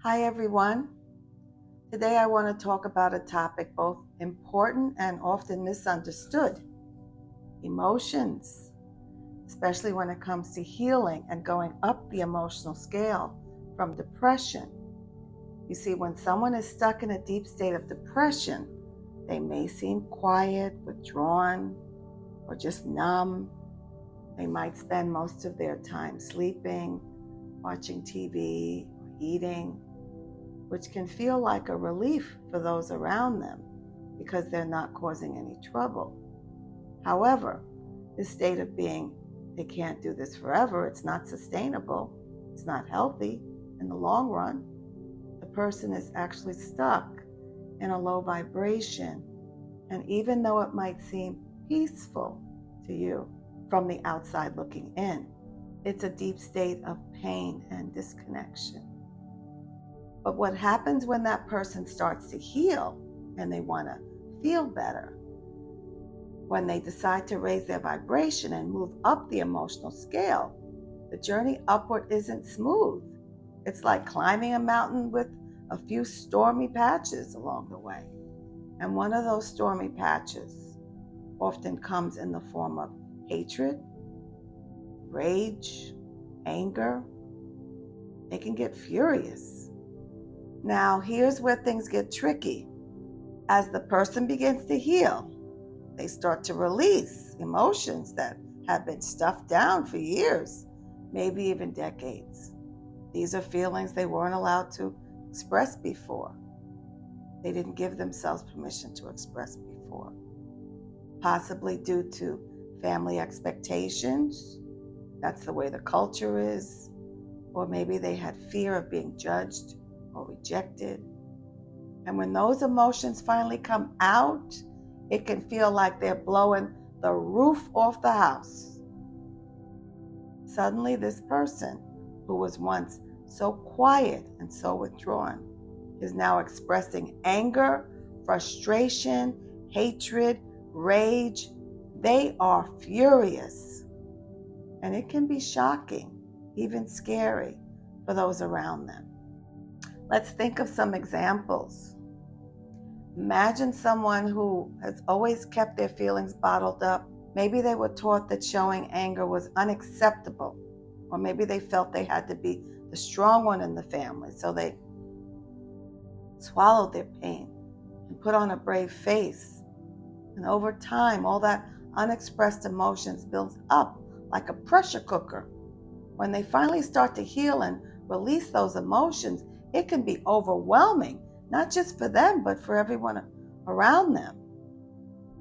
Hi, everyone. Today I want to talk about a topic both important and often misunderstood: emotions, especially when it comes to healing and going up the emotional scale from depression. You see, when someone is stuck in a deep state of depression, they may seem quiet, withdrawn, or just numb. They might spend most of their time sleeping, watching TV, or eating, which can feel like a relief for those around them because they're not causing any trouble. However, this state of being, they can't do this forever, it's not sustainable, it's not healthy in the long run. The person is actually stuck in a low vibration, and even though it might seem peaceful to you from the outside looking in, it's a deep state of pain and disconnection. But what happens when that person starts to heal and they want to feel better, when they decide to raise their vibration and move up the emotional scale, the journey upward isn't smooth. It's like climbing a mountain with a few stormy patches along the way. And one of those stormy patches often comes in the form of hatred, rage, anger. They can get furious. Now, here's where things get tricky. As the person begins to heal, they start to release emotions that have been stuffed down for years, maybe even decades. These are feelings they weren't allowed to express before. They didn't give themselves permission to express before, possibly due to family expectations. That's the way the culture is. Or maybe they had fear of being judged or rejected. And when those emotions finally come out, it can feel like they're blowing the roof off the house. Suddenly, this person who was once so quiet and so withdrawn is now expressing anger, frustration, hatred, rage. They are furious. And it can be shocking, even scary for those around them. Let's think of some examples. Imagine someone who has always kept their feelings bottled up. Maybe they were taught that showing anger was unacceptable, or maybe they felt they had to be the strong one in the family, so they swallowed their pain and put on a brave face. And over time, all that unexpressed emotions builds up like a pressure cooker. When they finally start to heal and release those emotions, it can be overwhelming, not just for them, but for everyone around them.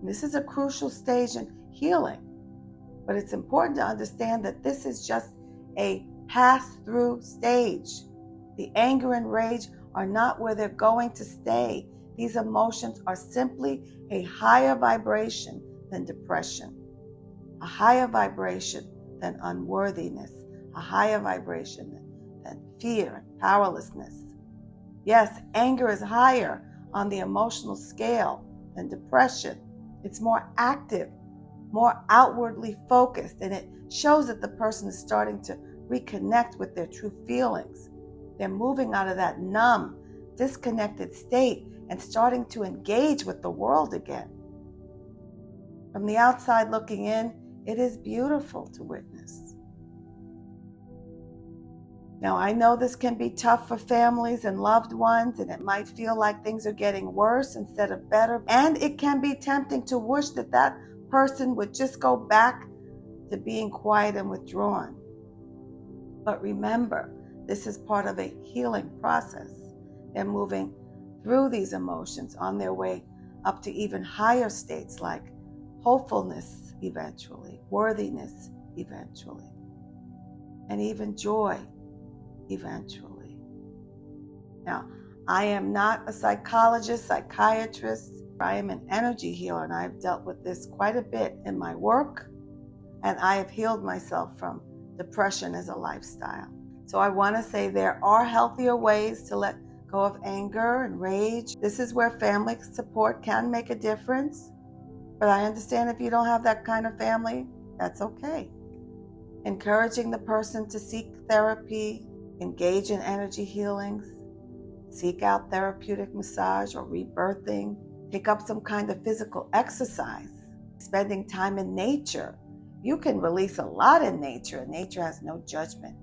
And this is a crucial stage in healing. But it's important to understand that this is just a pass-through stage. The anger and rage are not where they're going to stay. These emotions are simply a higher vibration than depression, a higher vibration than unworthiness, a higher vibration than fear and powerlessness. Yes, anger is higher on the emotional scale than depression. It's more active, more outwardly focused, and it shows that the person is starting to reconnect with their true feelings. They're moving out of that numb, disconnected state and starting to engage with the world again. From the outside looking in, it is beautiful to witness. Now, I know this can be tough for families and loved ones, and it might feel like things are getting worse instead of better. And it can be tempting to wish that that person would just go back to being quiet and withdrawn. But remember, this is part of a healing process. They're moving through these emotions on their way up to even higher states like hopefulness eventually, worthiness eventually, and even joy eventually. Now, I am not a psychologist, psychiatrist. I am an energy healer, and I've dealt with this quite a bit in my work, and I have healed myself from depression as a lifestyle. So I want to say there are healthier ways to let go of anger and rage. This is where family support can make a difference. But I understand if you don't have that kind of family, that's okay. Encouraging the person to seek therapy, engage in energy healings, seek out therapeutic massage or rebirthing. Take up some kind of physical exercise. Spending time in nature. You can release a lot in nature, and nature has no judgment.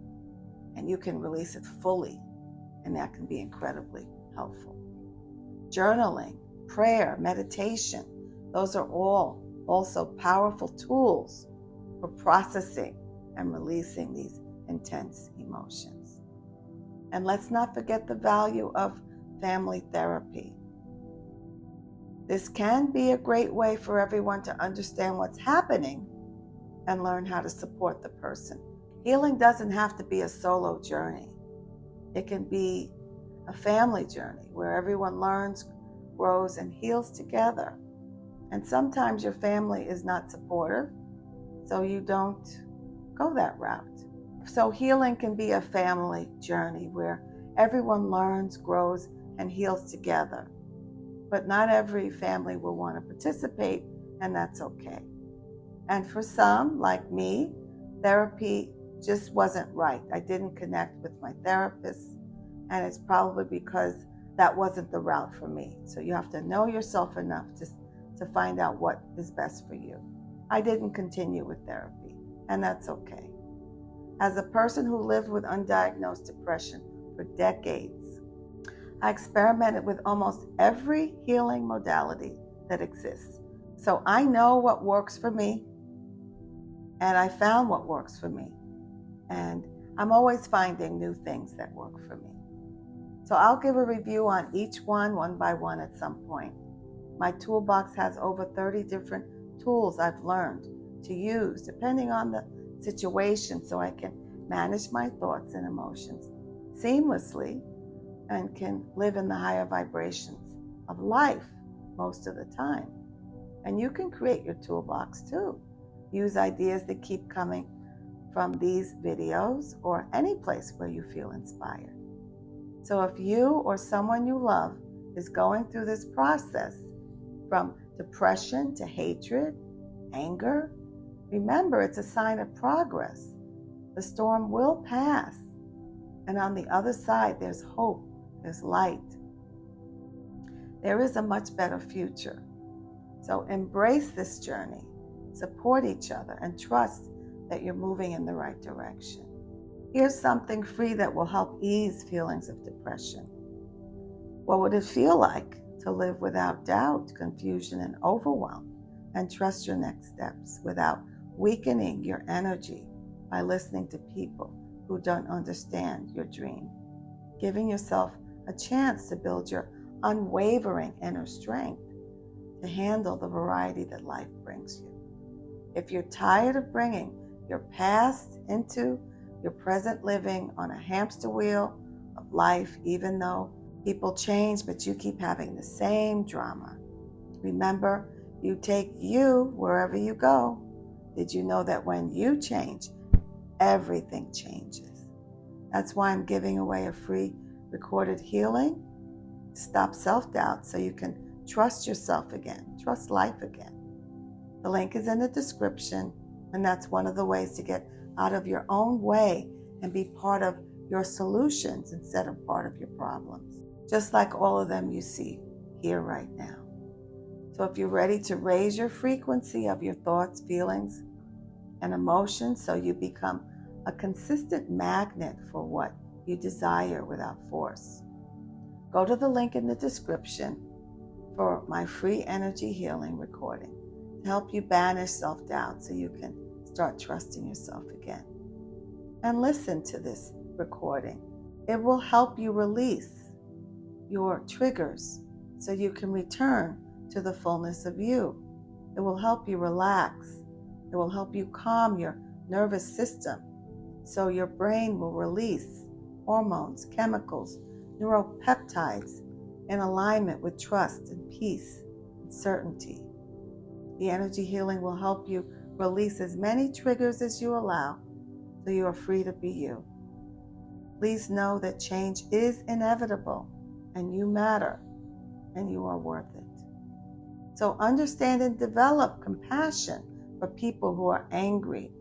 And you can release it fully, and that can be incredibly helpful. Journaling, prayer, meditation, those are all also powerful tools for processing and releasing these intense emotions. And let's not forget the value of family therapy. This can be a great way for everyone to understand what's happening and learn how to support the person. Healing doesn't have to be a solo journey. It can be a family journey where everyone learns, grows, and heals together. And sometimes your family is not supportive, so you don't go that route. So healing can be a family journey where everyone learns, grows, and heals together. But not every family will want to participate, and that's okay. And for some, like me, therapy just wasn't right. I didn't connect with my therapist, and it's probably because that wasn't the route for me. So you have to know yourself enough to find out what is best for you. I didn't continue with therapy, and that's okay. As a person who lived with undiagnosed depression for decades, I experimented with almost every healing modality that exists. So I know what works for me, and I found what works for me. And I'm always finding new things that work for me. So I'll give a review on each one by one at some point. My toolbox has over 30 different tools I've learned to use depending on the situation, so I can manage my thoughts and emotions seamlessly and can live in the higher vibrations of life most of the time. And you can create your toolbox too. Use ideas that keep coming from these videos or any place where you feel inspired. So if you or someone you love is going through this process, from depression to hatred, anger, remember it's a sign of progress. The storm will pass, and on the other side there's hope, there's light. There is a much better future. So embrace this journey, support each other, and trust that you're moving in the right direction. Here's something free that will help ease feelings of depression. What would it feel like to live without doubt, confusion, and overwhelm, and trust your next steps without weakening your energy by listening to people who don't understand your dream? Giving yourself a chance to build your unwavering inner strength to handle the variety that life brings you. If you're tired of bringing your past into your present living on a hamster wheel of life, even though people change, but you keep having the same drama, remember, you take you wherever you go. Did you know that when you change, everything changes? That's why I'm giving away a free recorded healing to stop self-doubt so you can trust yourself again, trust life again. The link is in the description, and that's one of the ways to get out of your own way and be part of your solutions instead of part of your problems, just like all of them you see here right now. So if you're ready to raise your frequency of your thoughts, feelings, and emotions so you become a consistent magnet for what you desire without force, go to the link in the description for my free energy healing recording to help you banish self-doubt so you can start trusting yourself again. And listen to this recording. It will help you release your triggers so you can return to the fullness of you. It will help you relax. It will help you calm your nervous system so your brain will release hormones, chemicals, neuropeptides in alignment with trust and peace and certainty. The energy healing will help you release as many triggers as you allow so you are free to be you. Please know that change is inevitable, and you matter, and you are worth it. So understand and develop compassion for people who are angry,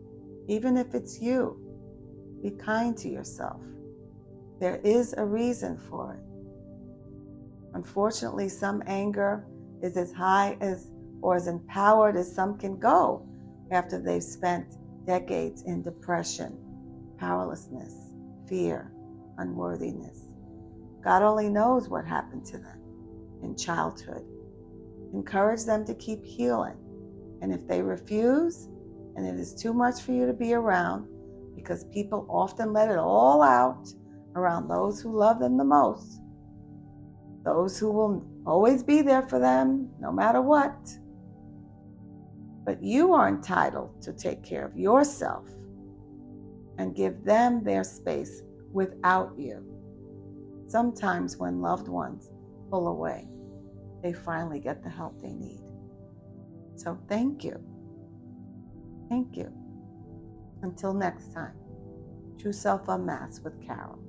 even if it's you. Be kind to yourself. There is a reason for it. Unfortunately, some anger is as high as or as empowered as some can go after they've spent decades in depression, powerlessness, fear, unworthiness. God only knows what happened to them in childhood. Encourage them to keep healing. And if they refuse, and it is too much for you to be around, because people often let it all out around those who love them the most, those who will always be there for them no matter what. But you are entitled to take care of yourself and give them their space without you. Sometimes when loved ones pull away, they finally get the help they need. So thank you. Thank you. Until next time, True Self Unmasked with Carol.